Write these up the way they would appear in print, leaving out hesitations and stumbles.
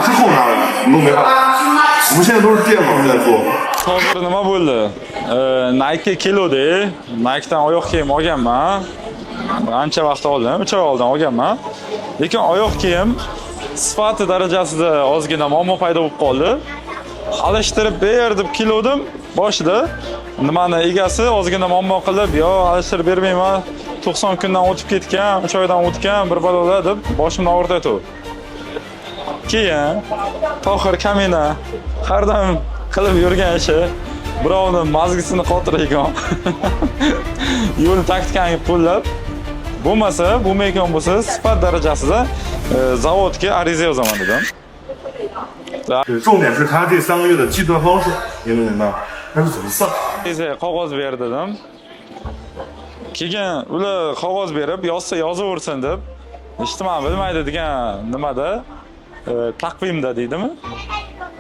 之后拿的，你都没看。我们现在都是电脑在做。 Hozir nima bo'ldi? Nike keluvdi. Nike'dan oyoq kiyim olganman. Ancha vaqt oldin, 3 oy oldin olganman. Lekin oyoq kiyim sifati darajasida ozgina muammo paydo bo'lib qoldi. Alishtirib ber deb keluvdim boshida. Nimani egasi ozgina muammo qilib, "Yo, alishtirib bermayman. 90 kundan o'tib ketgan, 3 oydan o'tgan, bir balolar" deb boshimni og'ritayotdi. Keyin Tohir Kamina har doim qilib yurgan ishi birovni mazgisini qotiraygan. Yo'l taktikani qo'llab bo'lmasa, bo'lmaydigan bo'lsa, sifat darajasida zavodga ariza yozaman dedim. 对，重点是他这3个月的计算方式，明白明白？那是怎么算？ Ariza qog'oz ber dedim. Keyin ular qog'oz berib, yozsa yozaversin deb, ijtimoiy bilmaydi degan nimada taqvimda deydimi?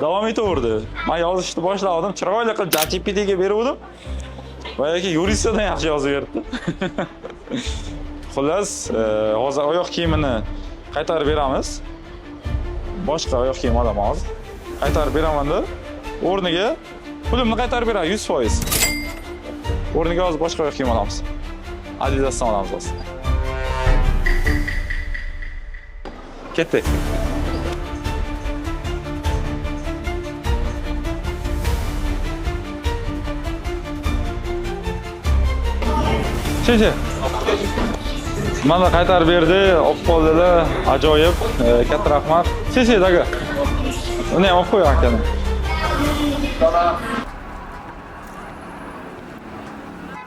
Davom etaverdi. Men yozishni boshladim, chiroyli qilib ChatGPTga beruvdim. Boyagi yuristdan yaxshi yozib berdi. Xullas, hozir oyoq kiyimini qaytarib beramiz. Boshqa oyoq kiyim olaman hozir. Qaytarib beraman-da, o'rniga pulimni qaytarib beradi 100%. O'rniga hozir boshqa oyoq kiyim olamiz. Adidasdan olamiz hozir. Ketdik. Şey. Mana qaytarib berdi, olib qoldilar. Ajoyib, katta rahmat. Daga. Uni ham olib qo'ying akani.